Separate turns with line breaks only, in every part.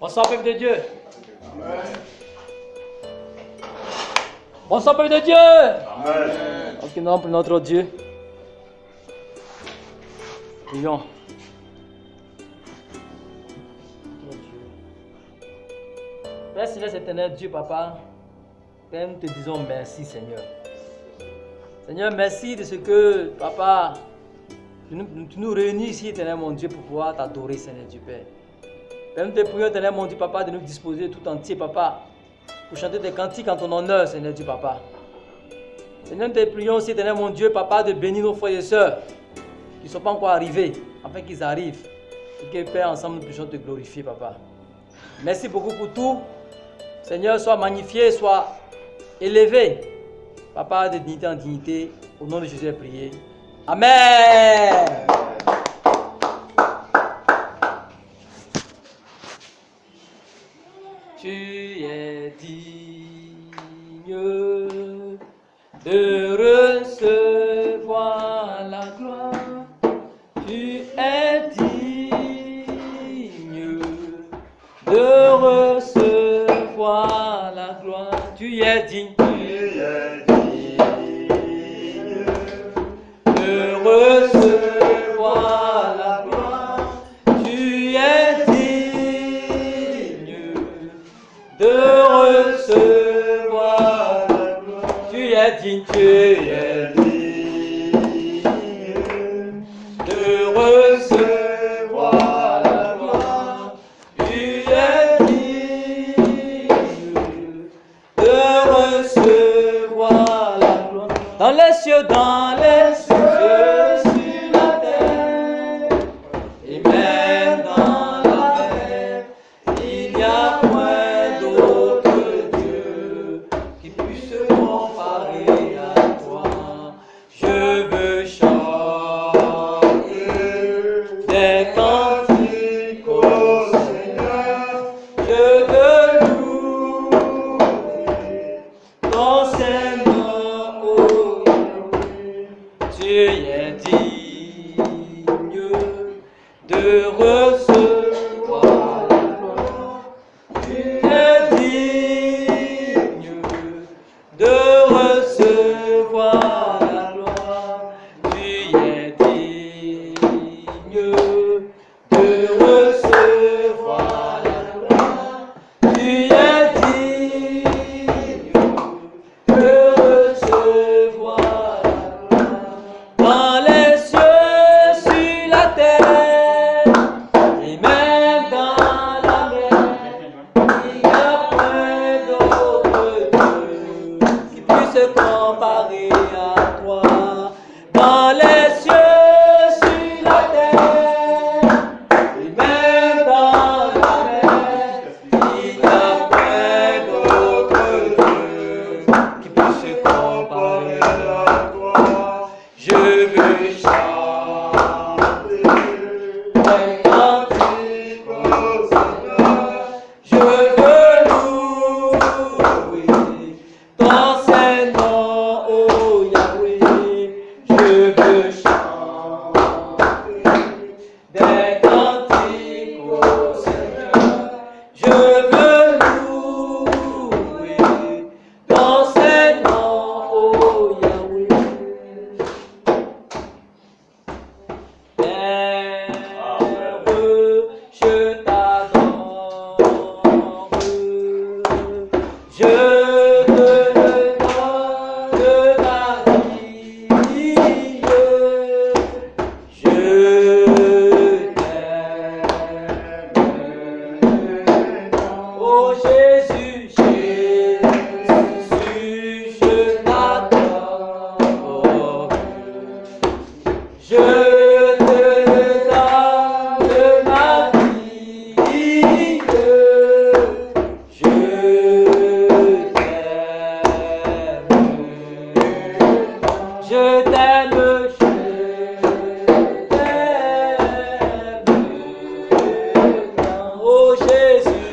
Bonsoir, peuple de Dieu. Bonsoir, peuple de Dieu.
Amen.
Ok, nom pour notre Dieu. Prions. Père Céleste éternel, Dieu, Papa, Père, nous te disons merci, Seigneur. Seigneur, merci de ce que, Papa, tu nous réunis ici, éternel mon Dieu, pour pouvoir t'adorer, Seigneur Dieu, Père. Père, nous te prions, éternel mon Dieu, Papa, de nous disposer tout entier, Papa, pour chanter des cantiques en ton honneur, Seigneur Dieu, Papa. Seigneur, nous te prions aussi, éternel mon Dieu, Papa, de bénir nos frères et sœurs qui ne sont pas encore arrivés, afin qu'ils arrivent. Et que, Père, ensemble, nous puissions te glorifier, Papa. Merci beaucoup pour tout. Seigneur, sois magnifié, sois élevé. Papa, de dignité en dignité, au nom de Jésus, j'ai prié. Amen. Tu es digne de recevoir la gloire. Tu es digne de recevoir la gloire. Tu es digne. De recevoir la gloire. Tu es digne de recevoir la gloire. Tu es digne, tu es digne de recevoir la gloire. Tu es digne de recevoir la gloire. Dans les cieux, sur la terre, et même dans la mer, il n'y a point d'autre Dieu qui puisse se comparer à toi. Je veux chanter des cantiques au Seigneur. Je veux louer ton Seigneur, oh Yahweh. Tu es digne de recevoir la gloire. Tu es digne de recevoir la gloire. Tu es digne de recevoir la gloire. Tu es digne de recevoir la gloire. Dans les cieux, sur la terre, et même dans la mer, il n'y a point d'autre Dieu qui puisse se comparer à toi. Dans les cieux, sur la terre, et même dans la mer, il n'y a point d'autre Dieu qui puisse se comparer à toi. Je veux chanter des cantiques au Seigneur. Je veux louer ton Saint-Nom, oh Yahweh. Je veux chanter des cantiques au Seigneur. Je veux louer ton Saint-Nom, oh Yahweh. Père, je t'adore. Je te donne ma vie. Je t'aime. Oh Jésus, je t'adore. Je te donne ma vie. Je t'aime. Je t'aime. Oh Jésus,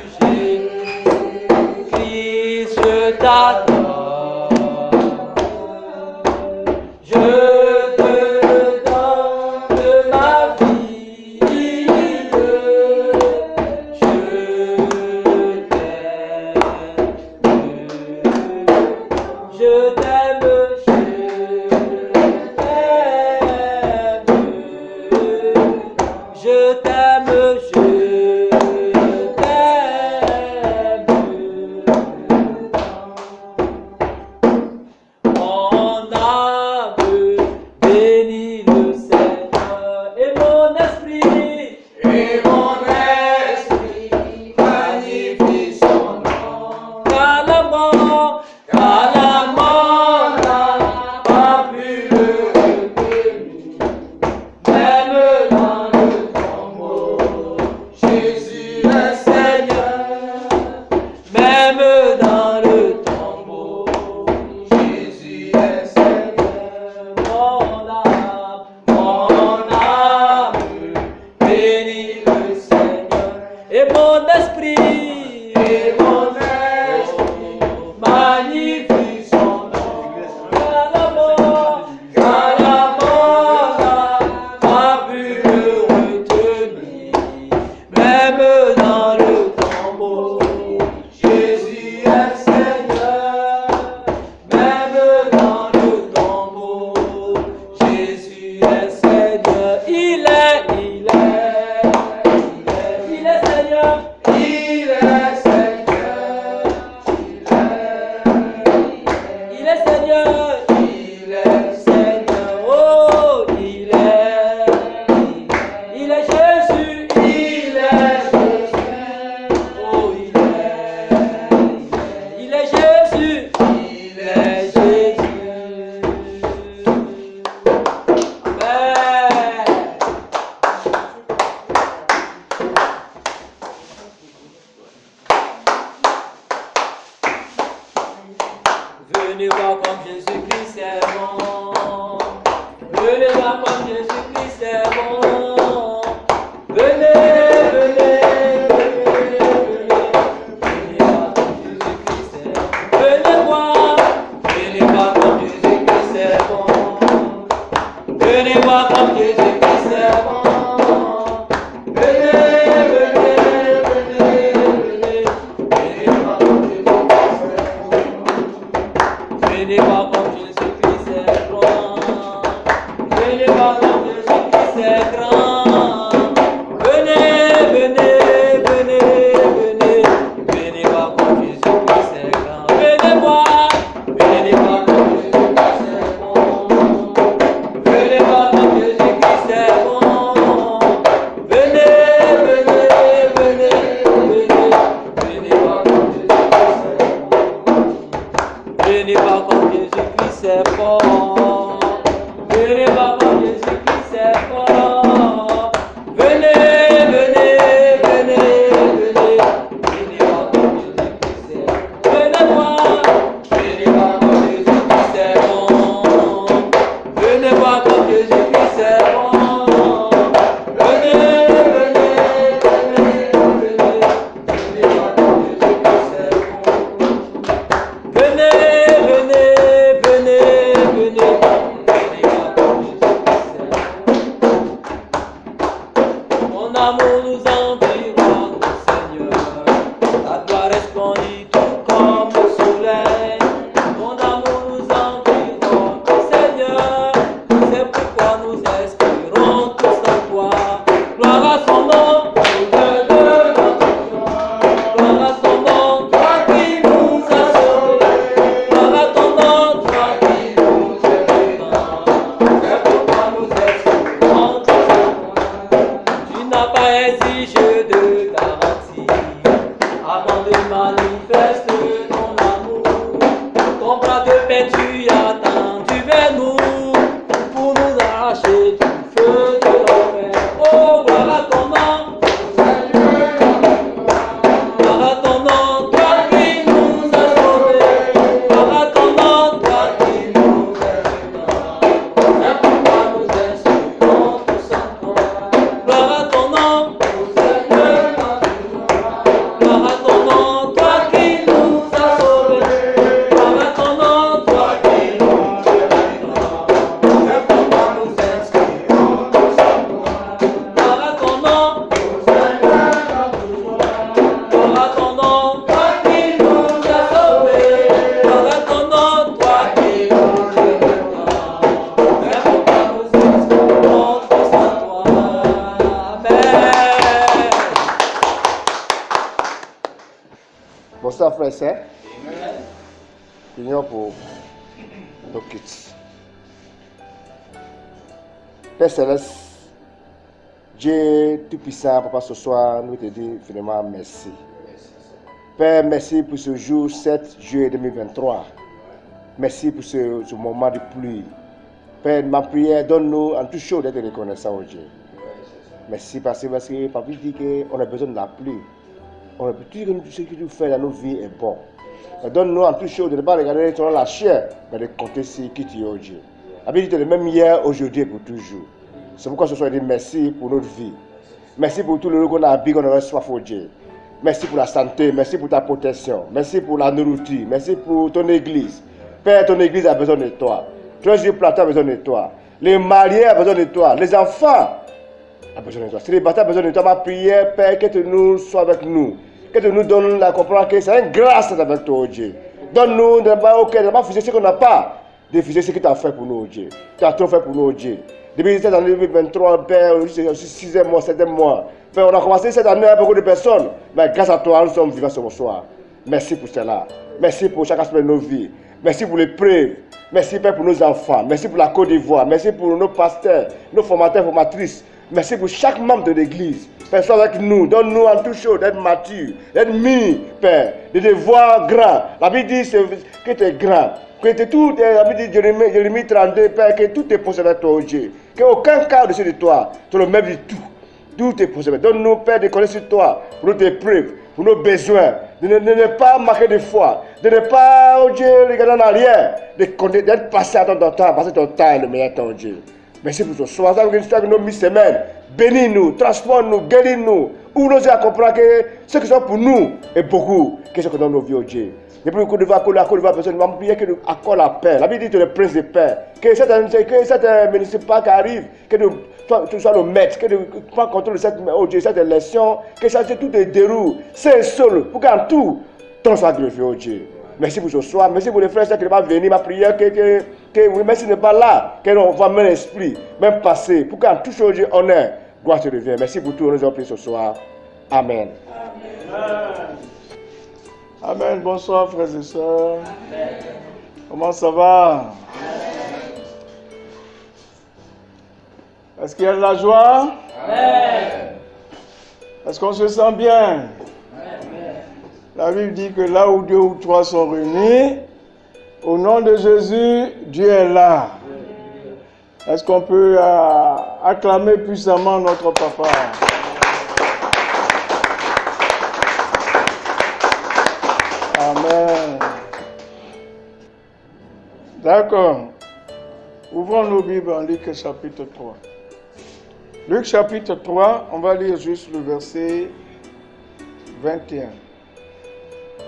Venez voir comme Jésus-Christ est bon. Venez voir comme Jésus-Christ est bon. Venez, venez, venez, venez. Venez voir comme Jésus-Christ est bon. Venez voir. Venez voir comme Jésus-Christ est bon. Venez voir comme Jésus-Christ est bon. Venez voir comme Jésus-Christ est grand. Venez voir comme Jésus-Christ est grand. Venez, venez, venez, venez. Venez voir comme Jésus-Christ est grand. Venez voir. Venez voir comme Jésus-Christ est bon. Venez voir comme Jésus-Christ est bon. Venez, venez, venez, venez. Venez voir comme Jésus-Christ est bon. Venez voir comme Jésus-Christ est fort. Venez voir comme Jésus-Christ est fort. Venez, venez, venez, venez. Venez voir comme Jésus-Christ est fort. Venez voir. Venez voir comme Jésus-Christ est bon. Venez voir comme Jésus-Christ est bon. Venez, venez, venez, venez. Venez voir comme Jésus-Christ est bon. Venez, venez, venez, venez. Venez voir comme Jésus-Christ est bon. Mon amour nous environne, Seigneur. Ta gloire resplendit tout comme le soleil. Mon amour nous environne, Seigneur. C'est pourquoi nous espérons tous en toi. Gloire à son nom, Dieu de notre joie. Gloire à son nom, toi qui nous as sauvés. Gloire à ton nom, toi qui nous es vivant. C'est pourquoi nous espérons tous en toi. Tu n'as pas exigé de garantie avant de manifester ton amour. Ton bras de paix tu as tendu vers nous pour nous arracher du feu de l'enfer. Oh, gloire à ton nom, gloire à ton nom, toi qui nous as sauvés. Gloire à ton nom, toi qui nous es vivant. C'est pourquoi nous espérons tous en toi. Gloire à ton nom, gloire à ton nom, toi qui nous as sauvés. Gloire à ton nom, toi qui nous es vivant. C'est pourquoi nous espérons tous en toi. Gloire à ton nom, gloire à ton nom, toi qui nous as sauvés. Gloire à ton nom, toi qui nous es vivant. C'est pourquoi nous espérons tous en toi. Amen.
Bonsoir frères et sœurs. Prions pour nos kids. Père Céleste, Dieu Tout-Puissant, Papa, ce soir, nous te disons vraiment merci. Père, merci pour ce jour 7 juillet 2023. Merci pour ce moment de pluie. Père, ma prière, donne-nous en toute chose d'être reconnaissant au Dieu. Merci parce que Papa dit qu'on a besoin de la pluie. On a besoin que ce que tu fais dans nos vies est bon. Mais donne-nous en toute chose de ne pas regarder selon la chair, mais de compter sur qui tu es au Dieu. La Bible dit le même hier, aujourd'hui et pour toujours. C'est pourquoi ce soir, je dis merci pour notre vie. Merci pour tout le lot qu'on a habillé, qu'on aurait soif au Dieu. Merci pour la santé, merci pour ta protection, merci pour la nourriture, merci pour ton église. Père, ton église a besoin de toi. Ton plateau a besoin de toi. Les mariés ont besoin de toi. Les enfants ont besoin de toi. Si les bâtards ont besoin de toi, ma prière, Père, que tu nous sois avec nous. Que tu nous donnes la comprendre que c'est une grâce avec toi, oh Dieu. Donne-nous de ne pas fuser ce qu'on n'a pas, de fuser ce que tu as fait pour nous, oh Dieu. Tu as trop fait pour nous, oh Dieu. Depuis cette année 2023, Père, c'est 6e mois, 7e mois. Père, on a commencé cette année avec beaucoup de personnes, mais grâce à toi, nous sommes vivants ce soir. Merci pour cela. Merci pour chaque aspect de nos vies. Merci pour les preuves. Merci, Père, pour nos enfants. Merci pour la Côte d'Ivoire. Merci pour nos pasteurs, nos formateurs, formatrices. Merci pour chaque membre de l'église. Père, sois avec nous. Donne-nous en toute chose d'être mature, d'être mis, Père, de te voir grand. La Bible dit que tu es grand. Que tout, la Bible dit, Jérémie 32, Père, que tout est possible avec toi, oh Dieu. Qu'aucun cas au-dessus de toi, tu le même du tout. Tout est possible. Donne-nous, Père, de connaître sur toi, pour nos épreuves, pour nos besoins. de ne pas manquer de foi, de ne pas, oh Dieu, regarder en arrière, d'être passé à ton temps, parce que ton temps est le meilleur temps, oh Dieu. Merci pour ce soir, que nos mi-semaines, bénis-nous, transforme-nous, guéris-nous, ouvre-nous à comprendre que ce qui sont pour nous est beaucoup, que ce que dans nos vies, oh Dieu. Depuis le coup de vague, personne va prier que nous accorde la paix. La Bible dit que le prince de paix, que cette municipalité qui arrive, que tu sois le maître, que tu prends contrôle de cette, oh Dieu, cette élection, que ça tout te déroule, c'est seul, pour qu'en tout, ton soit glorifié, oh Dieu. Merci pour ce soir, merci pour les frères qui ne pas venir, ma prière, que oui, merci n'est pas là, que l'on va même l'esprit, même passer, pour qu'en tout, oh Dieu, honneur, gloire te revient. Merci pour tout, nous avons prié ce soir. Amen.
Amen. Amen. Bonsoir, frères et sœurs. Amen. Comment ça va? Est-ce qu'il y a de la joie? Amen. Est-ce qu'on se sent bien? Amen. La Bible dit que là où 2 ou 3 sont réunis, au nom de Jésus, Dieu est là. Est-ce qu'on peut acclamer puissamment notre papa? Amen. D'accord. Ouvrons nos Bibles en Luc chapitre 3. Luc chapitre 3, on va lire juste le verset 21.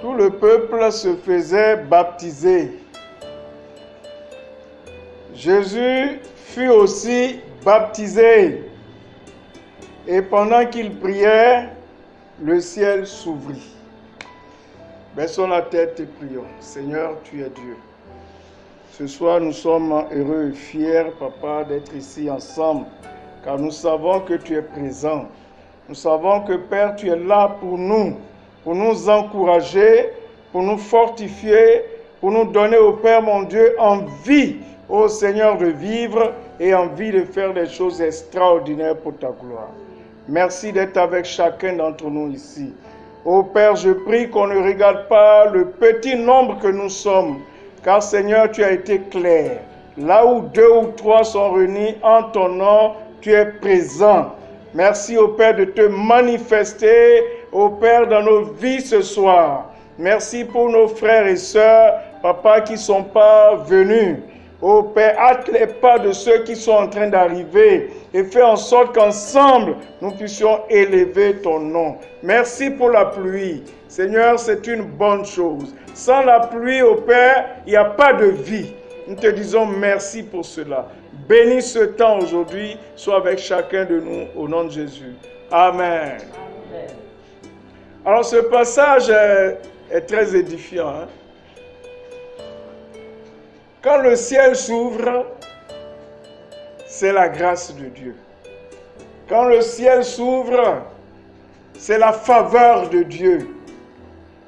Tout le peuple se faisait baptiser. Jésus fut aussi baptisé. Et pendant qu'il priait, le ciel s'ouvrit. Baissons la tête et prions. Seigneur, tu es Dieu. Ce soir, nous sommes heureux et fiers, Papa, d'être ici ensemble, car nous savons que tu es présent. Nous savons que, Père, tu es là pour nous encourager, pour nous fortifier, pour nous donner au Père, mon Dieu, envie, ô Seigneur, de vivre et envie de faire des choses extraordinaires pour ta gloire. Merci d'être avec chacun d'entre nous ici. Ô Père, je prie qu'on ne regarde pas le petit nombre que nous sommes, car Seigneur, tu as été clair. Là où 2 ou 3 sont réunis en ton nom, tu es présent. Merci, ô Père, de te manifester, ô Père, dans nos vies ce soir. Merci pour nos frères et sœurs, Papa, qui ne sont pas venus. Ô Père, hâte les pas de ceux qui sont en train d'arriver et fais en sorte qu'ensemble, nous puissions élever ton nom. Merci pour la pluie. Seigneur, c'est une bonne chose. Sans la pluie, ô Père, il n'y a pas de vie. Nous te disons merci pour cela. Bénis ce temps aujourd'hui, sois avec chacun de nous au nom de Jésus. Amen. Amen. Alors ce passage est très édifiant. Hein? Quand le ciel s'ouvre, c'est la grâce de Dieu. Quand le ciel s'ouvre, c'est la faveur de Dieu.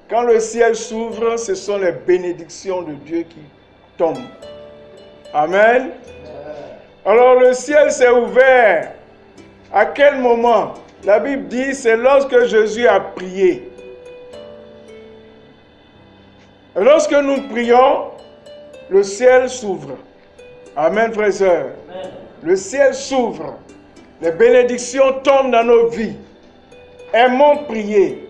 Quand le ciel s'ouvre, ce sont les bénédictions de Dieu qui tombent. Amen. Alors le ciel s'est ouvert. À quel moment? La Bible dit, c'est lorsque Jésus a prié. Et lorsque nous prions, le ciel s'ouvre. Amen, frères et sœurs. Le ciel s'ouvre. Les bénédictions tombent dans nos vies. Aimons prier.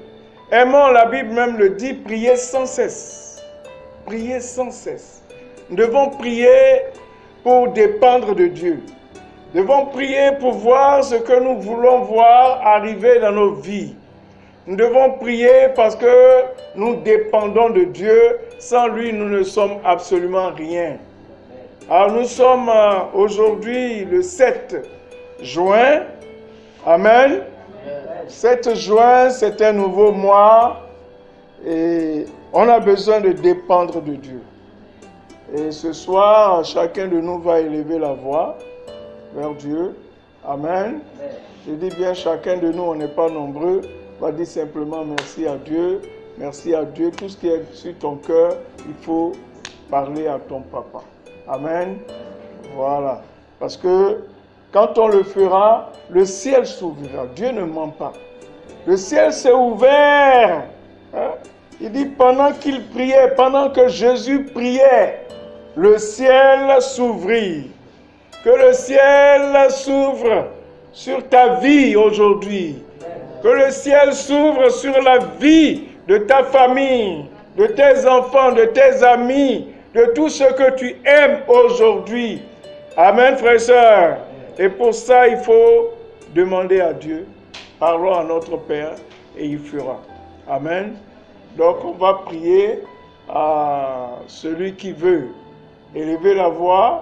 Aimons, la Bible même le dit, prier sans cesse. Prier sans cesse. Nous devons prier pour dépendre de Dieu. Nous devons prier pour voir ce que nous voulons voir arriver dans nos vies. Nous devons prier parce que nous dépendons de Dieu. Sans lui, nous ne sommes absolument rien. Alors nous sommes aujourd'hui le 7 juin. Amen. 7 juin, c'est un nouveau mois. Et on a besoin de dépendre de Dieu. Et ce soir, chacun de nous va élever la voix vers Dieu. Amen. Je dis bien, chacun de nous, on n'est pas nombreux, va dire simplement merci à Dieu. Merci à Dieu. Tout ce qui est sur ton cœur, il faut parler à ton papa. Amen. Voilà. Parce que quand on le fera, le ciel s'ouvrira. Dieu ne ment pas. Le ciel s'est ouvert. Hein? Il dit pendant qu'il priait, pendant que Jésus priait, le ciel s'ouvrit. Que le ciel s'ouvre sur ta vie aujourd'hui. Que le ciel s'ouvre sur la vie de ta famille, de tes enfants, de tes amis, de tout ce que tu aimes aujourd'hui. Amen, frères et sœurs. Et pour ça, il faut demander à Dieu. Parlons à notre Père et il fera. Amen. Donc, on va prier à celui qui veut élever la voix,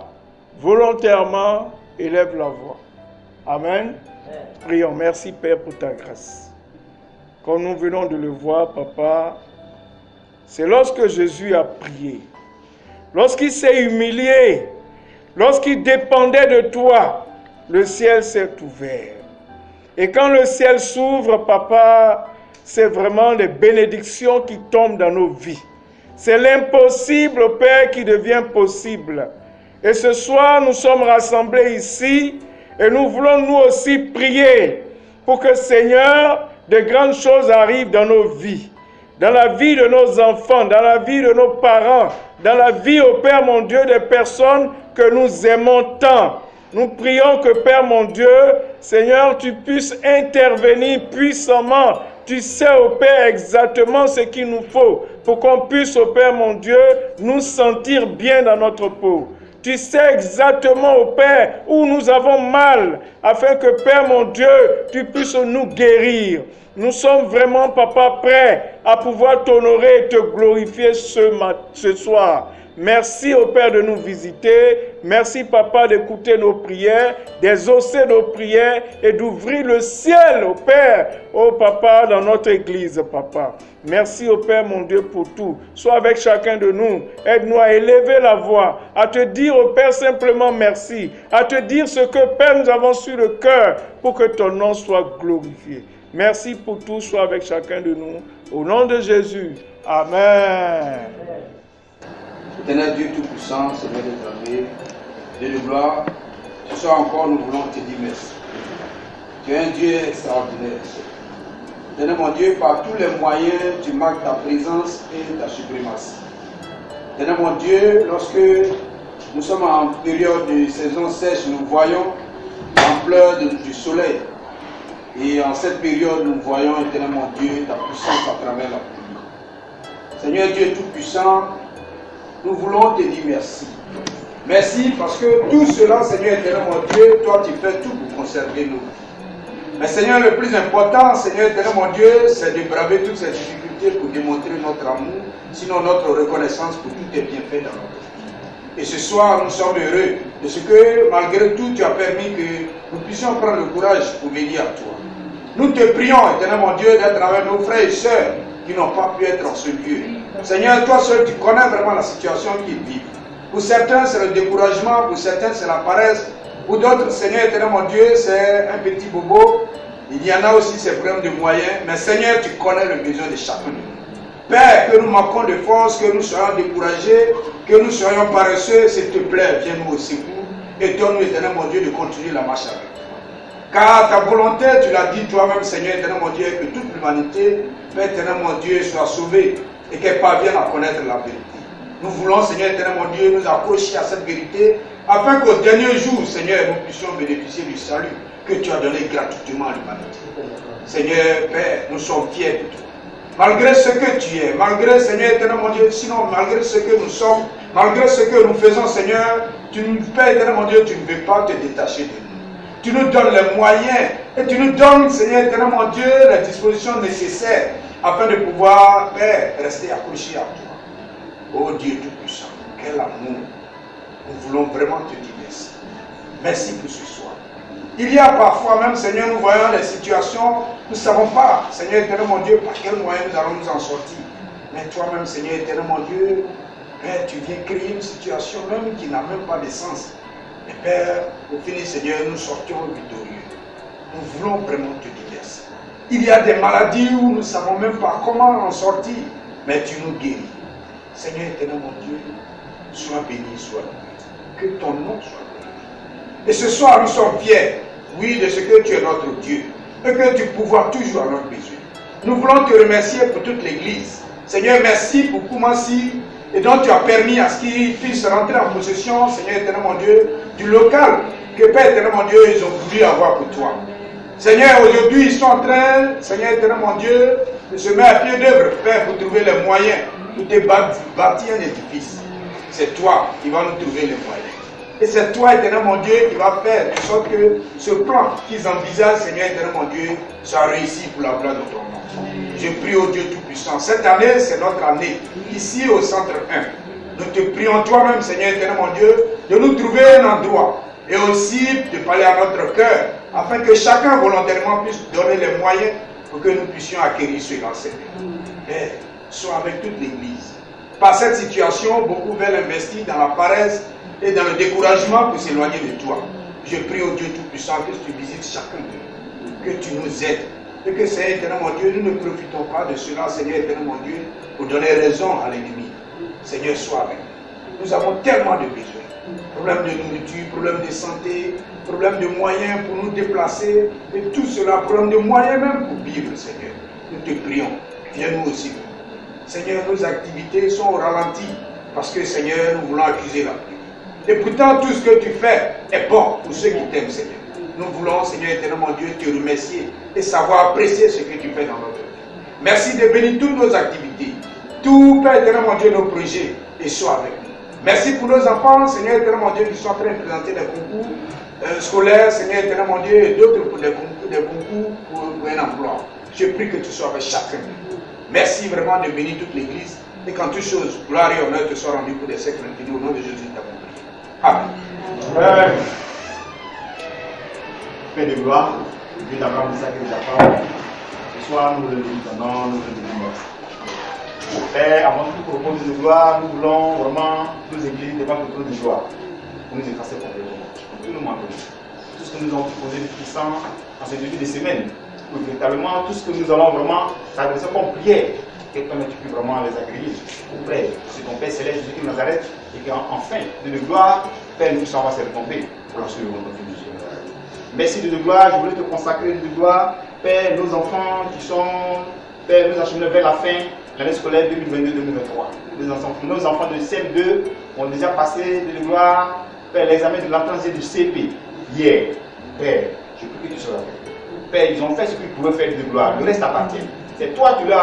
volontairement élève la voix. Amen. Prions. Merci, Père, pour ta grâce. Comme nous venons de le voir, Papa, c'est lorsque Jésus a prié, lorsqu'il s'est humilié, lorsqu'il dépendait de toi, le ciel s'est ouvert. Et quand le ciel s'ouvre, Papa, c'est vraiment les bénédictions qui tombent dans nos vies. C'est l'impossible, Père, qui devient possible. Et ce soir, nous sommes rassemblés ici et nous voulons nous aussi prier pour que, Seigneur, de grandes choses arrivent dans nos vies, dans la vie de nos enfants, dans la vie de nos parents, dans la vie, ô Père mon Dieu, des personnes que nous aimons tant. Nous prions que, Père mon Dieu, Seigneur, tu puisses intervenir puissamment. Tu sais, ô Père, exactement ce qu'il nous faut pour qu'on puisse, ô Père mon Dieu, nous sentir bien dans notre peau. Tu sais exactement, ô Père, où nous avons mal, afin que, Père mon Dieu, tu puisses nous guérir. Nous sommes vraiment, Papa, prêts à pouvoir t'honorer et te glorifier ce soir. Merci, ô Père, de nous visiter. Merci, Papa, d'écouter nos prières, d'exaucer nos prières et d'ouvrir le ciel, ô Père, ô Papa, dans notre église, Papa. Merci, ô Père, mon Dieu, pour tout. Sois avec chacun de nous. Aide-nous à élever la voix, à te dire, ô Père, simplement merci, à te dire ce que, Père, nous avons sur le cœur pour que ton nom soit glorifié. Merci pour tout. Sois avec chacun de nous. Au nom de Jésus. Amen.
Éternel Dieu Tout-Puissant, Seigneur des armées, Dieu de gloire, ce soir encore nous voulons te dire merci. Tu es un Dieu extraordinaire. Éternel mon Dieu, par tous les moyens, tu marques ta présence et ta suprématie. Éternel mon Dieu, lorsque nous sommes en période de saison sèche, nous voyons l'ampleur du soleil. Et en cette période, nous voyons, éternel mon Dieu, ta puissance à travers la pluie. Seigneur Dieu Tout-Puissant, nous voulons te dire merci. Merci parce que tout cela, Seigneur éternel mon Dieu, toi tu fais tout pour conserver nous. Mais Seigneur, le plus important, Seigneur éternel mon Dieu, c'est de braver toutes ces difficultés pour démontrer notre amour, sinon notre reconnaissance pour tous tes bienfaits dans notre vie. Et ce soir, nous sommes heureux de ce que, malgré tout, tu as permis que nous puissions prendre le courage pour venir à toi. Nous te prions, éternel mon Dieu, d'être avec nos frères et sœurs qui n'ont pas pu être en ce lieu. Seigneur, toi seul, tu connais vraiment la situation qu'ils vivent. Pour certains, c'est le découragement, pour certains, c'est la paresse. Pour d'autres, Seigneur, éternel mon Dieu, c'est un petit bobo. Il y en a aussi ces problèmes de moyens. Mais Seigneur, tu connais le besoin de chacun de nous. Père, que nous manquons de force, que nous soyons découragés, que nous soyons paresseux, s'il te plaît, viens-nous au secours et donne-nous, éternel mon Dieu, de continuer la marche avec toi. Car ta volonté, tu l'as dit toi-même, Seigneur, éternel mon Dieu, que toute l'humanité, Père éternel mon Dieu, soit sauvée et qu'elle parvienne à connaître la vérité. Nous voulons, Seigneur éternel mon Dieu, nous accrocher à cette vérité, afin qu'au dernier jour, Seigneur, nous puissions bénéficier du salut que tu as donné gratuitement à l'humanité. Seigneur, Père, nous sommes fiers de toi. Malgré ce que tu es, malgré, Seigneur éternel mon Dieu, sinon, malgré ce que nous sommes, malgré ce que nous faisons, Seigneur, Père éternel mon Dieu, tu ne veux pas te détacher de nous. Tu nous donnes les moyens et tu nous donnes, Seigneur éternel mon Dieu, les dispositions nécessaires afin de pouvoir, Père, rester accroché à toi. Oh Dieu Tout-Puissant, quel amour. Nous voulons vraiment te dire merci. Merci pour ce soir. Il y a parfois même, Seigneur, nous voyons des situations, nous ne savons pas, Seigneur éternel mon Dieu, par quel moyen nous allons nous en sortir. Mais toi-même, Seigneur éternel mon Dieu, Père, tu viens créer une situation même qui n'a même pas de sens. Mais Père, au fini, Seigneur, nous sortions victorieux. Nous voulons vraiment te dire merci. Il y a des maladies où nous ne savons même pas comment en sortir, mais tu nous guéris. Seigneur éternel mon Dieu, sois béni, sois loué. Que ton nom soit béni. Et ce soir, nous sommes fiers, oui, de ce que tu es notre Dieu et que tu pourvois toujours à notre besoin. Nous voulons te remercier pour toute l'Église. Seigneur, merci pour Koumassi et donc tu as permis à ce qu'ils puissent rentrer en possession, Seigneur éternel mon Dieu, du local que Père éternel mon Dieu, ils ont voulu avoir pour toi. Seigneur, aujourd'hui, ils sont en train, Seigneur éternel mon Dieu, de se mettre à pied d'œuvre, Père, pour trouver les moyens pour te bâtir un édifice. C'est toi qui vas nous trouver les moyens. Et c'est toi, éternel mon Dieu, qui va faire de sorte que ce plan qu'ils envisagent, Seigneur, éternel mon Dieu, soit réussi pour la gloire de ton nom. Je prie au Dieu Tout-Puissant. Cette année, c'est notre année. Ici, au centre 1, nous te prions toi-même, Seigneur, éternel mon Dieu, de nous trouver un endroit et aussi de parler à notre cœur, afin que chacun volontairement puisse donner les moyens pour que nous puissions acquérir cela, Seigneur. Père, sois avec toute l'Église. Par cette situation, beaucoup veulent investir dans la paresse et dans le découragement pour s'éloigner de toi. Je prie au Dieu Tout-Puissant que tu visites chacun de nous, que tu nous aides, et que, Seigneur éternel mon Dieu, nous ne profitons pas de cela, Seigneur éternel mon Dieu, pour donner raison à l'ennemi. Seigneur, sois avec nous. Nous avons tellement de besoins. Problème de nourriture, problème de santé, problème de moyens pour nous déplacer, et tout cela, problème de moyens même pour vivre, Seigneur. Nous te prions. Viens nous aussi. Seigneur, nos activités sont au ralenti, parce que, Seigneur, nous voulons accuser la pluie. Et pourtant, tout ce que tu fais est bon pour ceux qui t'aiment, Seigneur. Nous voulons, Seigneur éternel mon Dieu, te remercier et savoir apprécier ce que tu fais dans notre vie. Merci de bénir toutes nos activités, tout, Père éternel mon Dieu, nos projets, et sois avec nous. Merci pour nos enfants, Seigneur éternel mon Dieu, qui sont en train de présenter des concours scolaires, Seigneur éternel mon Dieu, et d'autres pour des concours pour un emploi. Je prie que tu sois avec chacun. Merci vraiment de bénir toute l'Église et qu'en toutes choses, gloire et honneur te soient rendus pour des siècles infinis au nom de Jésus, ta prière. Amen.
Amen. Père de gloire, Dieu d'Abraham, Isaac et Jacob, ce soir nous le donnons, nous le donnons. Père, avant tout propos de gloire, nous voulons vraiment nous églises devant le trône de gloire pour nous effacer complètement, pour tout nous manquer. Tout ce que nous avons posé de puissant en ce début de semaine, pour véritablement tout ce que nous allons vraiment s'adresser comme prière, que toi tu peux vraiment les accueillir auprès de ton Père Céleste Jésus de Nazareth, et qu'enfin, de gloire, Père, nous puissions avoir cette tombée pour la suite de notre vie. Merci de gloire, je voulais te consacrer de gloire, Père, nos enfants qui sont, Père, nous acheminons vers la fin de l'année scolaire 2022-2023. Nos enfants de CM2 ont déjà passé de gloire, Père, l'examen de l'entrée du CP hier. Père, je prie que tu sois avec eux. Père, ils ont fait ce qu'ils pouvaient faire de gloire, le reste appartient. C'est toi qui nous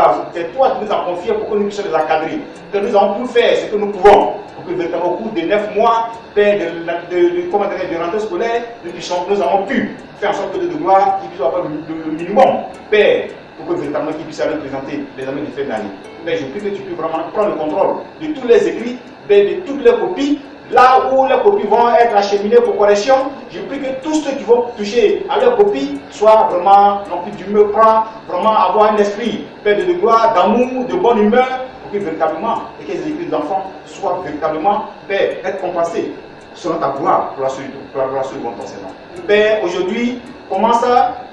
as confié pour que nous puissions les encadrer. Que nous avons tout faire ce que nous pouvons pour que véritablement au cours de 9 mois, Père, de rentrée scolaire, nous avons pu faire en sorte que de gloire, qu'ils puissent avoir le minimum. Père, pour que véritablement qu'ils puissent aller présenter les années de fin d'année. Père, je prie que tu puisses vraiment prendre le contrôle de tous les écrits, de toutes les copies. Là où les copies vont être acheminées pour correction, je prie que tous ceux qui vont toucher à leurs copies soient vraiment remplis du mépris, vraiment avoir un esprit, Père de gloire, d'amour, de bonne humeur, pour que véritablement, et que les écrits d'enfants soient véritablement, Père, être compensés selon ta gloire pour la suite de ton Seigneur. Père, aujourd'hui, commence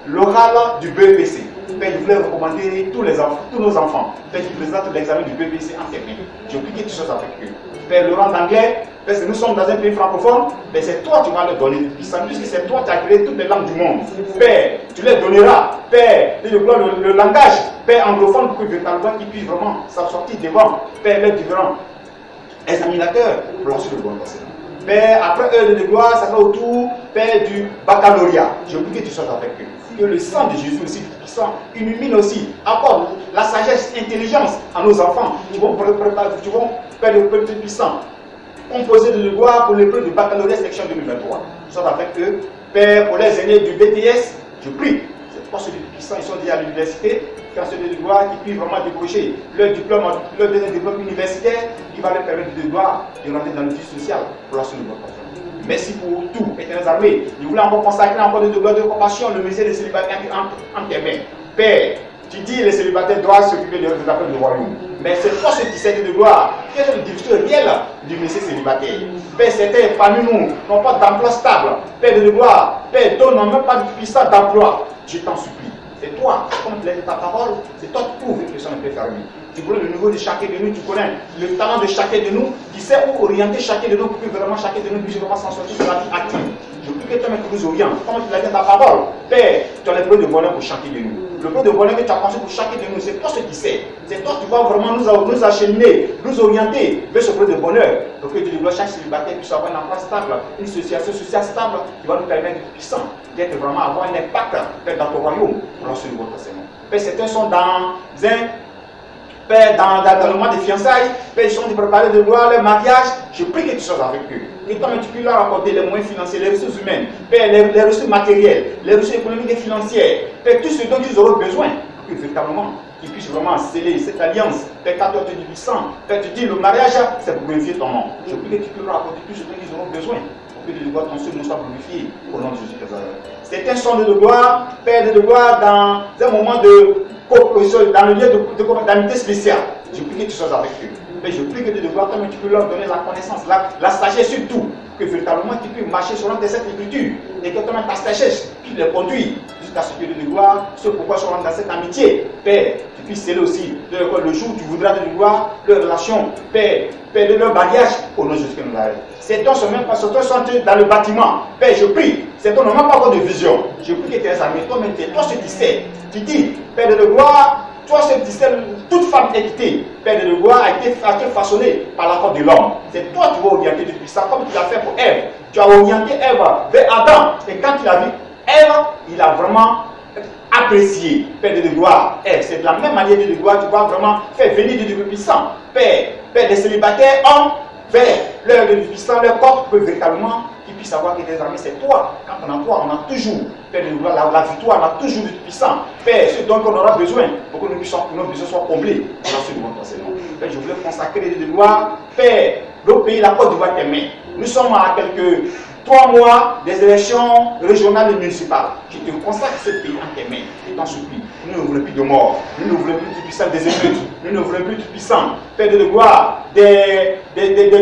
l'oral du BEPC. Père, je voulais recommander tous nos enfants, Père, qui présentent l'examen du BEPC en terminale. Je prie que tu sois avec eux. Père, le rang d'anglais, parce que nous sommes dans un pays francophone, mais c'est toi qui vas leur donner du puissance, puisque c'est toi qui as créé toutes les langues du monde. Père, tu les donneras, Père, le langage, Père anglophone, pour que véritablement qu'ils puissent vraiment s'en sortir devant, Père, les différents examinateurs, pour lancer le bon enseignement. Père, après heure de gloire, ça va autour, Père, du baccalauréat. Je prie que tu sois avec eux. Que le sang de Jésus aussi puissant illumine aussi, apporte la sagesse, l'intelligence à nos enfants qui vont faire le peuple puissant. Composé de gloire pour l'épreuve du baccalauréat section 2023. Soit avec eux, Père, pour les aînés du BTS, je prie. C'est pas ceux puissants, ils sont déjà à l'université, quand ceux de gloire qui puissent vraiment décrocher leur diplôme, leur deuxième diplôme universitaire, qui va leur permettre de gloire de rentrer dans le vie sociale pour la suite de notre vie. Merci pour tout, éternelles armées. Je voulais encore consacrer encore de gloire de compassion le musée des célibataires en tes mains. Père, tu dis les célibataires doivent s'occuper des affaires du royaume. Mais c'est toi ce 17 de gloire. Quelle est la difficulté réelle du monsieur célibataire? Père, certains parmi nous n'ont pas d'emploi stable. Père de gloire, Père, donne même pas de puissance d'emploi. Je t'en supplie. C'est toi, comme tu l'as dit ta parole, c'est toi qui ouvres que les gens ne peuvent faire mieux. Tu connais le niveau de chacun de nous, tu connais le talent de chacun de nous, tu sais où orienter chacun de nous pour que vraiment chacun de nous puisse vraiment s'en sortir de la vie active. Je prie que toi-même tu nous orientes, comme tu l'as dit dans ta parole. Père, tu as les preuves de bonheur pour chacun de nous.
le peu de bonheur que tu as pensé pour chacun de nous, c'est toi ce qui sais. C'est toi qui vas vraiment nous acheminer, nous orienter vers ce peu de bonheur. Donc que Dieu de gloire, chaque célibataire puisse avoir un emploi stable, une situation sociale stable qui va nous permettre d'être puissants, d'être vraiment avoir un impact dans ton royaume pour lancer le votre Seigneur. Père, certains sont dans le mois des fiançailles, Père, ils sont de préparer de gloire leur mariage. Je prie que tu sois avec eux. Que toi, tu puisses leur apporter les moyens financiers, les ressources humaines, Père, les ressources matérielles, les ressources économiques et financières, Père, tout ce dont ils auront besoin pour que véritablement qu'ils puissent vraiment sceller cette alliance. Père, quand toi tu dis puissant, Père, tu dis le mariage, c'est pour glorifier ton nom. Je prie que tu puisses leur apporter tout ce dont ils auront besoin pour que de gloire ton seul nom soit glorifié au nom de Jésus-Christ. C'est un son de gloire, Père de gloire, dans un moment de dans le lieu d'amitié spéciale. Je prie que tu sois avec eux. Mais je prie que de gloire, tu peux leur donner la connaissance, la sagesse surtout, que véritablement tu peux marcher selon tes cette écriture et que toi-même ta sagesse, tu les conduis jusqu'à ce que de gloire, ce pourquoi ils sont dans cette amitié. Père, tu puisses sceller aussi le jour où tu voudras de gloire, leur relation, Père, de leur mariage au nom de Jésus-Christ. C'est toi seulement parce que toi dans le bâtiment. Père, je prie, c'est toi n'as pas encore de vision. Je prie que tu es armé, toi-même, toi ce qui sais. Tu dis, Père de gloire, toi ce qui sais, toute femme équitée, Père de gloire, a été façonnée par l'accord de l'homme. C'est toi qui vas orienter depuis ça, comme tu l'as fait pour Ève. Tu as orienté Ève vers Adam. Et quand tu l'as vu, Ève, il a vraiment apprécié, Père de gloire. Ève, c'est de la même manière de gloire, tu vas vraiment faire venir du Dieu puissant. Père des célibataires, hommes, vers leur Dieu puissant, leur corps, pour que véritablement qu'ils puissent savoir que désormais c'est toi. Quand on a toi, on a toujours, Père de gloire, la victoire, on a toujours du puissant. Père, ce dont on aura besoin pour que nos besoins soient comblés. On a ce devant ton Seigneur. Père, je voulais consacrer de gloire. Père, le pays, la Côte d'Ivoire, tes mains. Nous sommes à quelques 3 mois des élections régionales et municipales. Je te consacre ce pays en tes mains. Et t'en supplie. Nous ne voulons plus de mort. Nous ne voulons plus du puissant des émeutes. Nous ne voulons plus du puissant, Père de gloire, des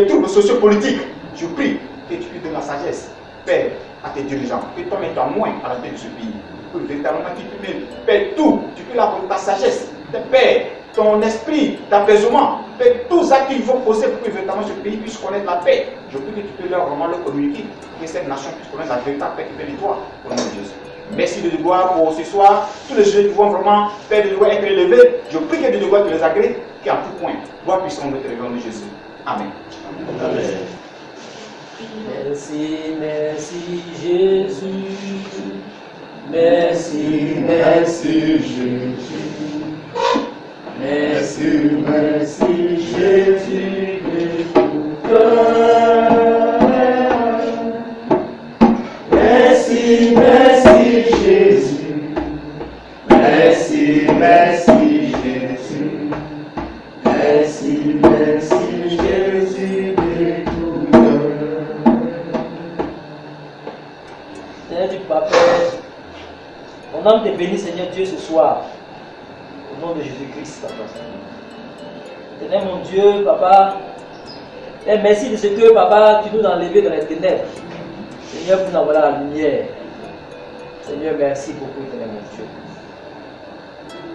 troubles sociopolitiques. Je prie que tu puisses donner la sagesse, Père, à tes dirigeants. Que toi mettes en moins à la tête de ce pays. Pour véritablement tu peux, Père, tout. Tu peux l'apporter ta sagesse, Père, ton esprit d'apaisement, Père, tout ça qu'il faut poser pour que véritablement ce pays puisse connaître la paix. Je prie que tu peux leur vraiment le communiquer, pour que cette nation puisse connaître la véritable paix qui fait toi, au nom de Jésus. Merci de gloire pour ce soir. Tous les jeunes qui vont vraiment, Père, de gloire être élevés. Je prie que de gloire te les agrée, qu'à tout point, gloire puisse tomber au nom de Jésus. Amen. Amen.
Merci, merci Jésus. Merci, merci Jésus. Merci, merci Jésus de tout cœur. Merci, merci Jésus. Merci, merci Jésus. Merci, merci Jésus de tout cœur. Seigneur du Papa, mon âme te bénit, Seigneur Dieu, ce soir. Au nom de Jésus-Christ, Papa. Seigneur mon Dieu, Papa, et merci de ce que, Papa, tu nous as enlevés dans les ténèbres. Seigneur, pour nous avoir la lumière. Seigneur, merci beaucoup, Éternel mon Dieu.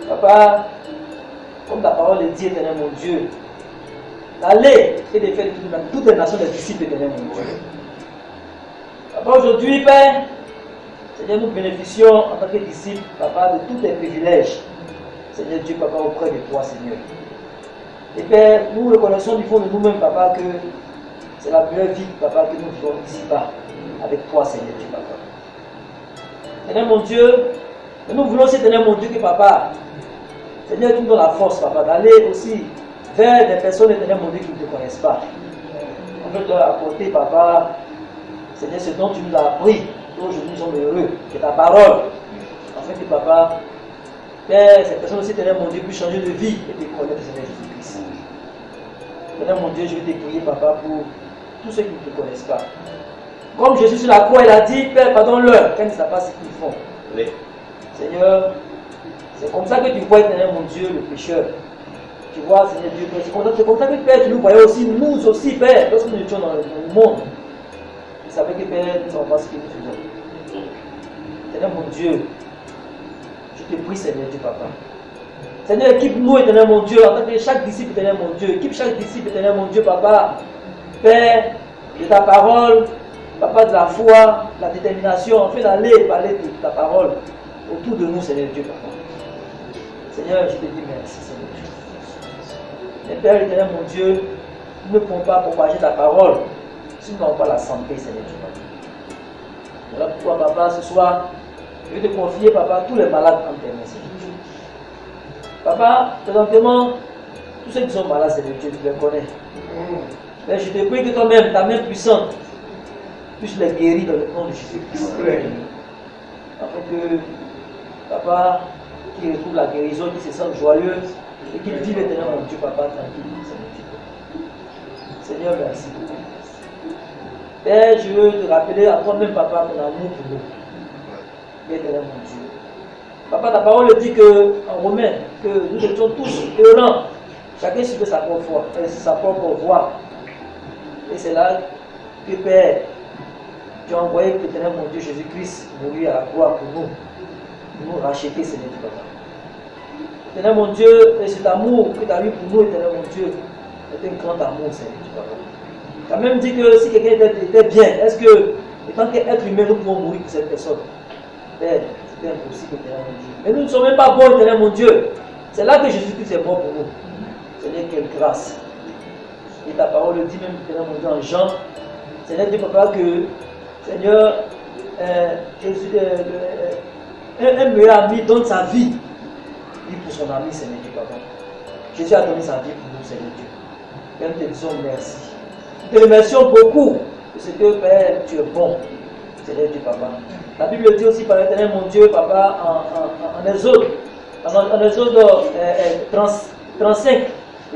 Papa, comme ta parole le dit, Éternel mon Dieu, d'aller et de faire toutes les nations des disciples, Éternel mon Dieu. Papa, aujourd'hui, Père, Seigneur, nous bénéficions en tant que disciples, Papa, de tous tes privilèges. Seigneur Dieu, Papa, auprès de toi, Seigneur. Et Père, nous reconnaissons du fond de nous-mêmes, Papa, que c'est la meilleure vie, Papa, que nous vivons ici-bas, avec toi, Seigneur Dieu, Papa. Seigneur mon Dieu, nous voulons aussi, Seigneur mon Dieu, que Papa, Seigneur, tu nous donnes la force, Papa, d'aller aussi vers des personnes, Seigneur mon Dieu, qui ne te connaissent pas. On veut te apporter, Papa, Seigneur, ce dont tu nous as appris. Aujourd'hui, nous sommes heureux, que ta parole, afin que, Papa, Père, cette personne aussi, Seigneur mon Dieu, puisse changer de vie et te connaître, Seigneur Jésus-Christ. Seigneur mon Dieu, je vais te prier, Papa, pour tous ceux qui ne te connaissent pas. Comme Jésus sur la croix, il a dit, Père, pardonne-leur, quand ils ne savent pas ce qu'ils font. Oui. Seigneur, c'est comme ça que tu vois, Seigneur mon Dieu, le pécheur. Tu vois, Seigneur Dieu, c'est comme ça que, Père, tu nous voyais aussi, nous aussi, Père, lorsque nous étions dans le monde. Tu savais que, Père, nous ne savons pas ce que nous faisons. Seigneur mon Dieu, je te prie, Seigneur Dieu, Papa. Seigneur, équipe-nous, Éternel mon Dieu, en tant que chaque disciple, Éternel mon Dieu. Équipe chaque disciple, Éternel mon Dieu, Papa. Père, de ta parole, Papa, de la foi, de la détermination, en fait d'aller parler de ta parole autour de nous, Seigneur Dieu, Papa. Seigneur, je te dis merci, Seigneur. Et Père éternel, mon Dieu, nous ne pouvons pas propager ta parole si nous n'avons pas la santé, Seigneur Dieu, Papa. Voilà pourquoi, Papa, ce soir, je vais te confier, Papa, tous les malades en tes mains, Seigneur Dieu. Papa, présentement, tous ceux qui sont malades, Seigneur Dieu, tu les connais. Mais je te prie que toi-même, ta main puissante, puisse les guérir dans le nom de Jésus-Christ. Afin que, Papa, qui retrouve la guérison, qui se sente joyeux et qu'il vive éternellement, mon Dieu, Papa, tranquille, Seigneur Dieu. Seigneur, merci beaucoup. Père, je veux te rappeler à toi-même, Papa, ton amour pour nous. Éternel, mon Dieu. Papa, ta parole dit que, en Romains, que nous étions tous errants, chacun suivait sa propre voie. Et c'est là que, Père, tu as envoyé l'éternel, mon Dieu, Jésus-Christ, mourir à la croix pour nous racheter, Seigneur Dieu, Papa. Éternel, mon Dieu, et cet amour que tu as eu pour nous, éternel, mon Dieu, est un grand amour, Seigneur Dieu, Papa. Tu as même dit que si quelqu'un était bien, est-ce que, étant qu'être humain, nous pouvons mourir pour cette personne? Père, c'était impossible, éternel, mon Dieu. Mais nous ne sommes même pas bons, éternel, mon Dieu. C'est là que Jésus-Christ est bon pour nous. Seigneur, quelle grâce. Et ta parole le dit même, éternel, mon Dieu, en Jean. Seigneur, Dieu, Papa, que, Seigneur, un meilleur ami donne sa vie. Lui pour son ami, Seigneur Dieu, Papa. Jésus a donné sa vie pour nous, Seigneur Dieu. Père, nous te disons merci. Nous te remercions beaucoup de ce que, Père, tu es bon, Seigneur Dieu, Papa. La Bible dit aussi par l'éternel, mon Dieu, Papa, en Exode, en Exode 35,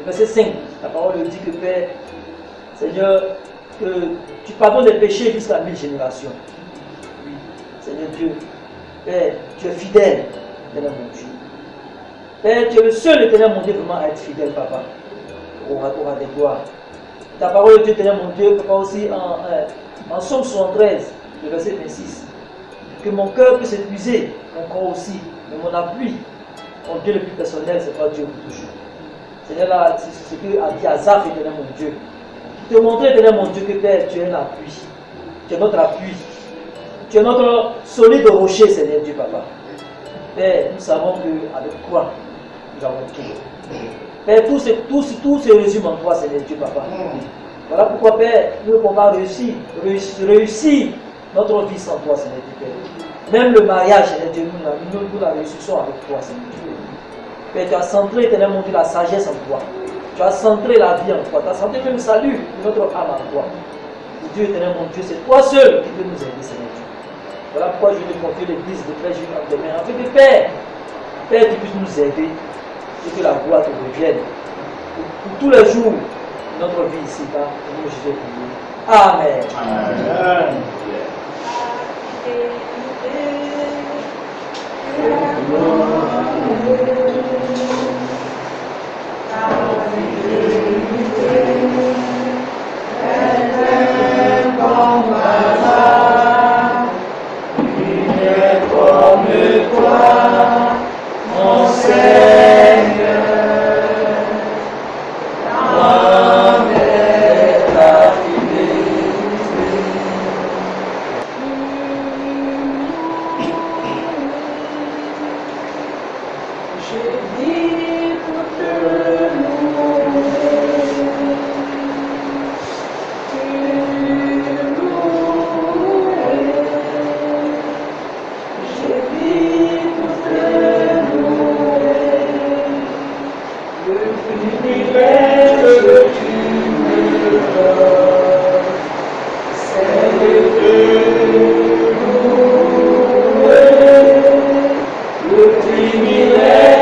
verset 5, la parole dit que, Père, Seigneur, que tu pardonnes les péchés jusqu'à 1000 générations. Oui, Seigneur Dieu, Père, tu es fidèle, éternel, mon Dieu. Père, tu es le seul, éternel, mon Dieu, vraiment à être fidèle, Papa. Aura des gloires. Ta parole dit, éternel, mon Dieu, Papa, aussi en Somme 73, le verset 26. Que mon cœur puisse s'épuiser, mon corps aussi, mais mon appui, mon Dieu le plus personnel, c'est pas Dieu pour toujours. Seigneur, là, c'est ce que a dit Azaph, éternel, mon Dieu. Te montrer, éternel, mon Dieu, que Père, tu es un appui. Tu es notre appui. Tu es notre solide rocher, Seigneur Dieu, Papa. Père, nous savons qu'avec toi, nous avons tout. Père, tout se résume en toi, Seigneur Dieu, Papa. Voilà pourquoi, Père, nous ne pouvons pas réussir notre vie sans toi, Seigneur Dieu, Père. Même le mariage, Seigneur Dieu, nous la réussissons avec toi, Seigneur Dieu. Père, tu as centré, éternel, mon Dieu, la sagesse en toi. Tu as centré la vie en toi. Tu as centré même le salut de notre âme en toi. Dieu, éternel, mon Dieu, c'est toi seul qui peux nous aider, Seigneur Dieu. Voilà pourquoi je vais confier l'église de très juif en tes mains. Afin que, Père, tu puisses nous aider et que la gloire te revienne. Pour tous les jours de notre vie ici, au nom de Jésus. Amen. Amen.
Le privilège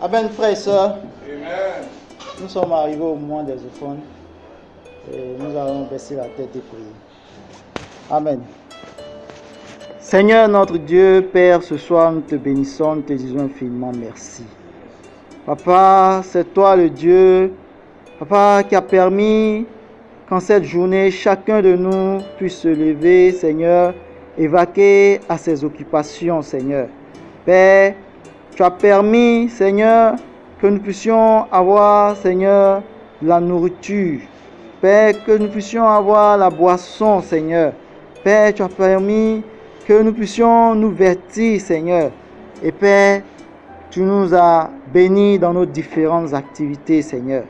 Amen, frères et sœurs.
Amen.
Nous sommes arrivés au moment des offrandes et nous allons baisser la tête et prier. Amen. Seigneur notre Dieu, Père, ce soir nous te bénissons, nous te disons infiniment merci. Papa, c'est toi le Dieu, Papa, qui a permis qu'en cette journée, chacun de nous puisse se lever, Seigneur, et vaquer à ses occupations, Seigneur. Père, tu as permis, Seigneur, que nous puissions avoir, Seigneur, la nourriture. Père, que nous puissions avoir la boisson, Seigneur. Père, tu as permis que nous puissions nous vêtir, Seigneur. Et Père, tu nous as bénis dans nos différentes activités, Seigneur.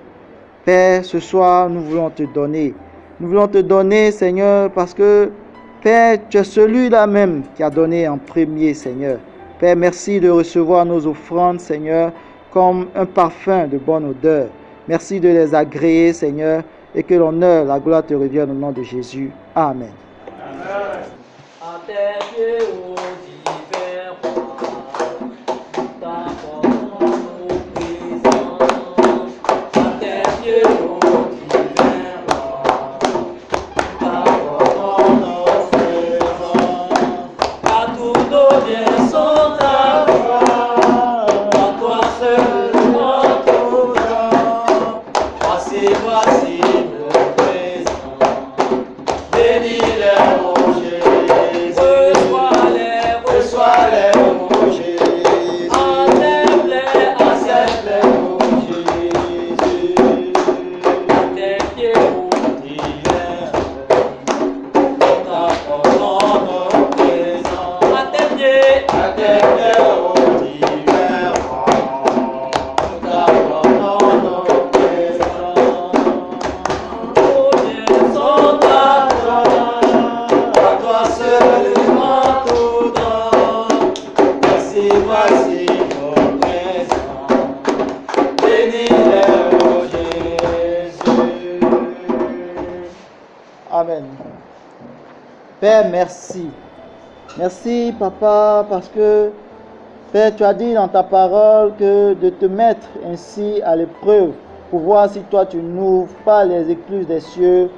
Père, ce soir, nous voulons te donner. Nous voulons te donner, Seigneur, parce que, Père, tu es celui-là même qui a donné en premier, Seigneur. Père, merci de recevoir nos offrandes, Seigneur, comme un parfum de bonne odeur. Merci de les agréer, Seigneur, et que l'honneur, la gloire te revienne au nom de Jésus. Amen.
Amen.
À tes pieds, ô divers rois, t'apportons nos présents. À tes pieds, ô divers rois, t'apportons nos présents. Car tous nos biens sont à toi seulement tout temps. Voici nos présents, bénis-les, ô Jésus. Reçois-les, ô Jésus. Accepte-les, ô Jésus. À tes pieds, ô divers rois, nous t'apportons nos présents. À tes pieds, ô divers rois, nous t'apportons nos présents. Nos biens sont à toi seulement tout temps. Voici nos présents, bénis-les, ô Jésus.
Amen. Père, merci. Merci, Papa, parce que, Père, tu as dit dans ta parole que de te mettre ainsi à l'épreuve pour voir si toi tu n'ouvres pas les écluses des cieux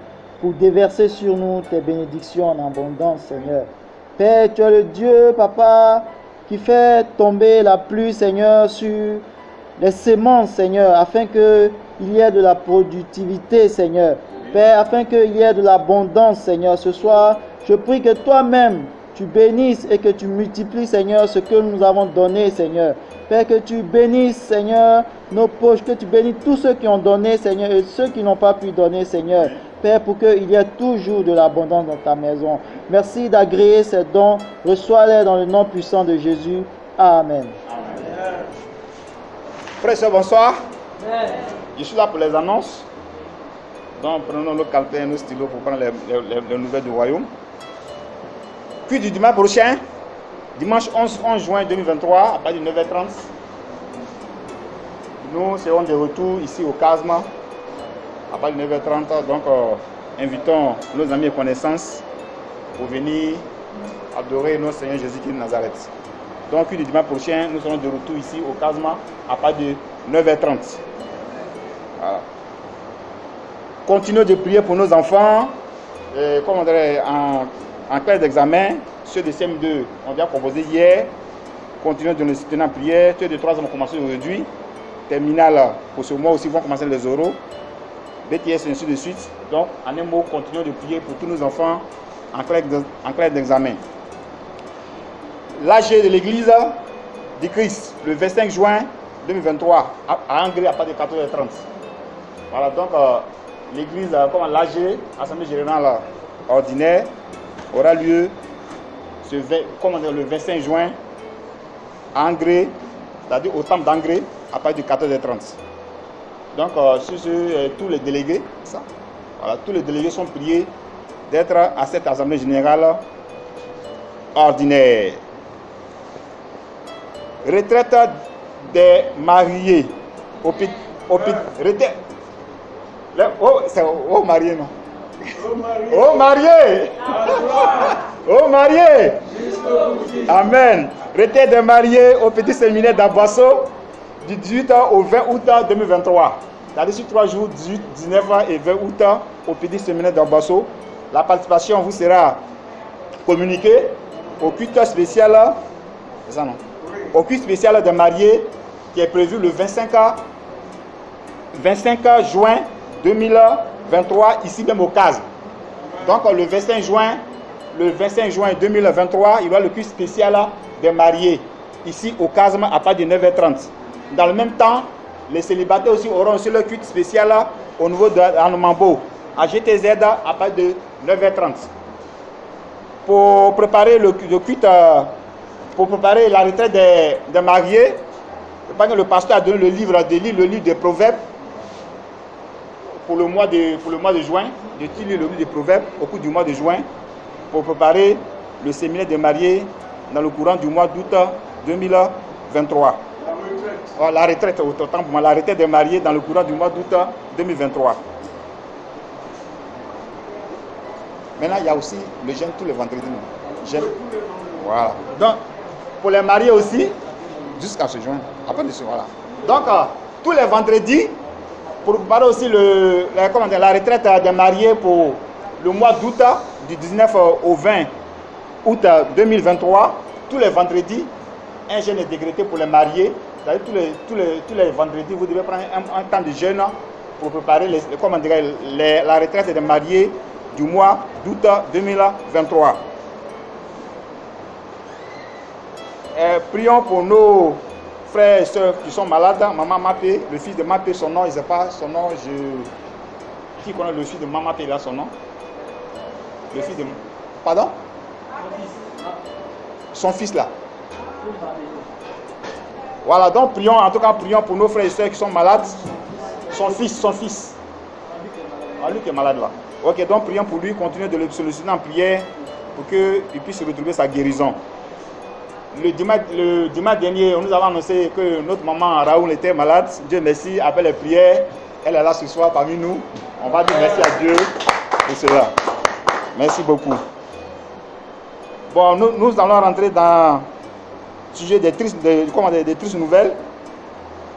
pour déverser sur nous tes bénédictions en abondance, Seigneur. Père, tu es le Dieu, Papa, qui fait tomber la pluie, Seigneur, sur les semences, Seigneur, afin qu'il y ait de la productivité, Seigneur. Père, afin qu'il y ait de l'abondance, Seigneur. Ce soir, je prie que toi-même, tu bénisses et que tu multiplies, Seigneur, ce que nous avons donné, Seigneur. Père, que tu bénisses, Seigneur, nos poches, que tu bénisses tous ceux qui ont donné, Seigneur, et ceux qui n'ont pas pu donner, Seigneur. Père, pour qu'il y ait toujours de l'abondance dans ta maison. Merci d'agréer ces dons. Reçois-les dans le nom puissant de Jésus. Amen.
Frères et sœurs, bonsoir.
Amen.
Je suis là pour les annonces. Donc, prenons nos calepins et nos stylos pour prendre les nouvelles du royaume. Puis du dimanche prochain, dimanche 11 juin 2023, à partir de 9h30, nous serons de retour ici au Casma, à partir de 9h30. Donc, invitons nos amis et connaissances pour venir adorer notre Seigneur Jésus-Christ de Nazareth. Donc, puis du dimanche prochain, nous serons de retour ici au Casma, à partir de 9h30. Voilà. Continuons de prier pour nos enfants, comme on dirait en classe d'examen, ceux de CM2 ont déjà proposé hier. Continuons de nous soutenir en prière. Ceux de 3 ans vont commencer aujourd'hui. Terminal pour ce mois aussi vont commencer les oraux. BTS et ainsi de suite. Donc, en un mot, continuons de prier pour tous nos enfants en classe d'examen. L'AG de l'église du Christ, le 25 juin 2023, à Angré à partir de 14h30. Voilà, donc l'église, comme l'AG, Assemblée Générale Ordinaire, aura lieu le 25 juin à Angré, c'est-à-dire au temple d'Angré, à partir de 14h30. Donc, tous les délégués, tous les délégués sont priés d'être à cette Assemblée Générale Ordinaire. Retraite des mariés. Retraite. C'est au marié, non? Au marié! Au marié! Amen. Retraite des mariés au petit séminaire d'Abasso du 18 au 20 août 2023. C'est-à-dire sur 3 jours, 18, 19 et 20 août, au PD séminaire d'Ambasso. La participation vous sera communiquée au culte spécial, c'est ça non? Au culte spécial de mariés qui est prévu le 25 juin 2023, ici même au CAS. Donc le 25 juin 2023, il y aura le culte spécial des mariés ici au CAS à partir de 9h30. Dans le même temps, les célibataires aussi auront aussi le culte spécial au niveau d'Anomambo, à GTZ à partir de 9h30. Pour préparer le culte, pour préparer la retraite des mariés, le pasteur a donné le livre des Proverbes pour le mois de juin. De lire le livre des Proverbes au cours du mois de juin pour préparer le séminaire des mariés dans le courant du mois d'août 2023. La retraite, autant pour moi, la retraite des mariés dans le courant du mois d'août 2023. Maintenant, il y a aussi le jeûne tous les vendredis. Jeûne. Voilà. Donc, pour les mariés aussi, jusqu'à ce juin. Après de ce, voilà. Donc, tous les vendredis, pour préparer aussi la retraite des mariés pour le mois d'août, du 19 au 20 août 2023, tous les vendredis, un jeûne est décrété pour les mariés. C'est-à-dire tous les vendredis, vous devez prendre un temps de jeûne pour préparer la retraite des mariés du mois d'août 2023. Prions pour nos frères et sœurs qui sont malades. Maman Mapé, le fils de Mapé, son nom, il ne sait pas son nom. Qui connaît le fils de Maman Mapé, il a son nom? Le fils de... Pardon? Son fils là. Voilà, donc prions, en tout cas prions pour nos frères et sœurs qui sont malades. Son fils. Ah, lui qui est malade là. Ok, donc prions pour lui, continuez de le solliciter en prière pour qu'il puisse retrouver sa guérison. Le dimanche dernier, nous avons annoncé que notre maman Raoul était malade. Dieu merci, après les prières, elle est là ce soir parmi nous. On va dire merci à Dieu pour cela. Merci beaucoup. Bon, nous allons rentrer dans le sujet des tristes nouvelles.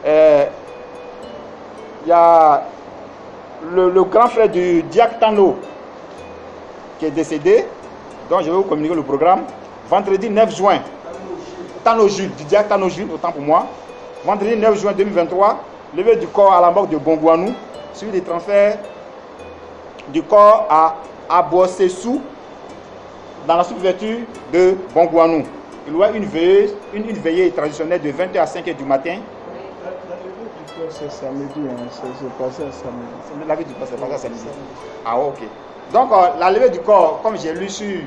Il y a le grand frère du diacre Tano qui est décédé. Donc je vais vous communiquer le programme. Vendredi 9 juin, Tano Jules, du diacre Tano Jules, autant pour moi. Vendredi 9 juin 2023, levée du corps à la morgue de Bongouanou, suivi des transferts du corps à Abossessou, dans la sous-préfecture de Bongouanou. Il y aura une veillée traditionnelle de 20h à 5h du matin.
C'est samedi, c'est passé à samedi.
La levée du corps, c'est passé à samedi. Ah, ok. Donc, la levée du corps, comme j'ai lu sur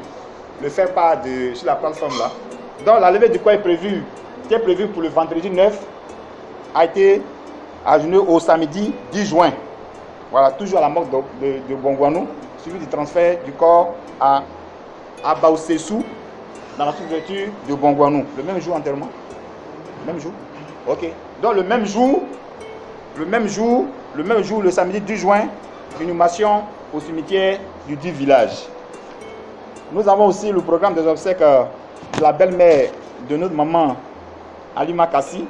le fait part sur la plateforme là, donc la levée du corps qui est prévue pour le vendredi 9, a été ajournée au samedi 10 juin. Voilà, toujours à la morgue de Bongouanou, suivi du transfert du corps à Baoussessou, dans la sous-préfecture de Bongouanou. Le même jour enterrement? Le même jour? Ok. Donc le même jour, le samedi 10 juin, inhumation au cimetière du dit village. Nous avons aussi le programme des obsèques de la belle-mère de notre maman Alima Kassi.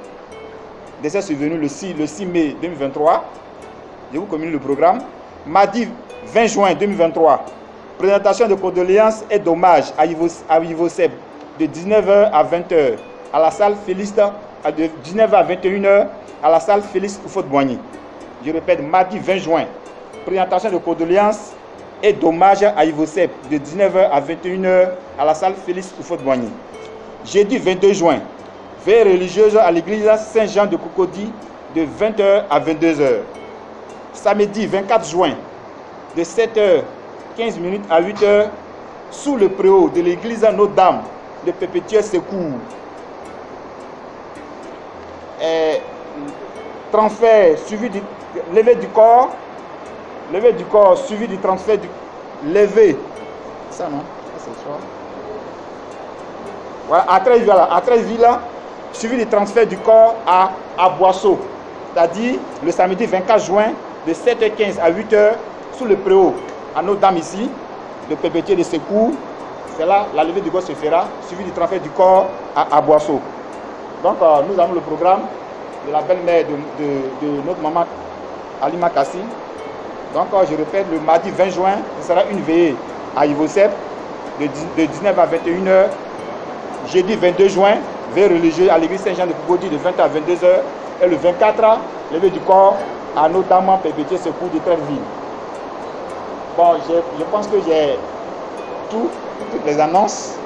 Décès survenu le 6 mai 2023. Je vous communique le programme. Mardi 20 juin 2023, présentation de condoléances et d'hommage à Ivo Seb de 19h à 20h à la salle Félix, de 19h à 21h à la salle Félix Oufot-Boigny. Je répète, mardi 20 juin, présentation de condoléances et d'hommage à Ivo Seb de 19h à 21h à la salle Félix Oufot-Boigny. Jeudi 22 juin, veille religieuse à l'église Saint-Jean de Cocody de 20h à 22h. Samedi 24 juin, de 7h15 à 8h, sous le préau de l'église Notre-Dame de Perpétuel Secours. Transfert suivi du levé du corps suivi du transfert du levé. Ça non? C'est le soir. Voilà, à 13 suivi du transfert du corps à Boisseau. C'est-à-dire le samedi 24 juin de 7h15 à 8h sous le préau à Notre-Dame ici, de Perpétuel de Secours. C'est là la levée du corps se fera, suivi du transfert du corps à Boisseau. Donc nous avons le programme de la belle-mère de notre maman Alima Kassi. Donc je répète, le mardi 20 juin, ce sera une veillée à Ivosep de 19 à 21h. Jeudi 22 juin, veillée religieuse à l'église Saint-Jean de Kougodi de 20h à 22h. Et le 24, levée du corps à notamment Perpétué Secours de Trèville. Bon, je pense que j'ai toutes les annonces.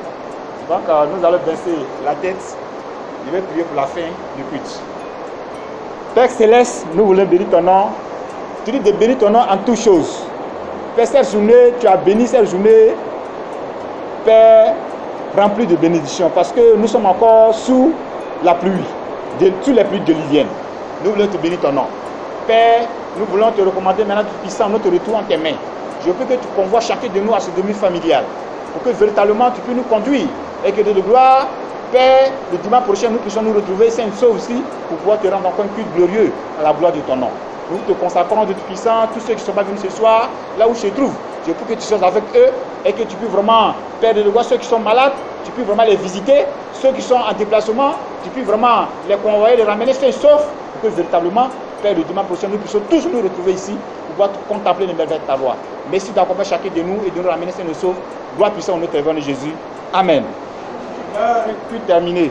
Donc nous allons baisser la tête. Je vais prier pour la fin du culte. Père Céleste, nous voulons bénir ton nom. Tu dis de bénir ton nom en toutes choses. Père, cette journée, tu as béni cette journée, Père, remplie de bénédictions, parce que nous sommes encore sous la pluie, sous les pluies diluviennes. Nous voulons te bénir ton nom. Père, nous voulons te recommander maintenant tout puissant notre retour en tes mains. Je prie que tu convoies chacun de nous à ce domicile familial, pour que véritablement tu puisses nous conduire et que de gloire, Père, le dimanche prochain, nous puissions nous retrouver sains et saufs aussi pour pouvoir te rendre encore un culte glorieux à la gloire de ton nom. Nous te consacrons de Tout-Puissant, tous ceux qui ne sont pas venus ce soir, là où je se trouve. Je prie que tu sois avec eux et que tu puisses vraiment, Père de gloire, ceux qui sont malades, tu puisses vraiment les visiter. Ceux qui sont en déplacement, tu puisses vraiment les convoyer, les ramener sains et saufs pour que véritablement, Père, le dimanche prochain, nous puissions tous nous retrouver ici pour pouvoir contempler les merveilles de ta gloire. Merci d'accompagner chacun de nous et de nous ramener sains et saufs. Gloire puissante au nom de Jésus. Amen. Puis terminé.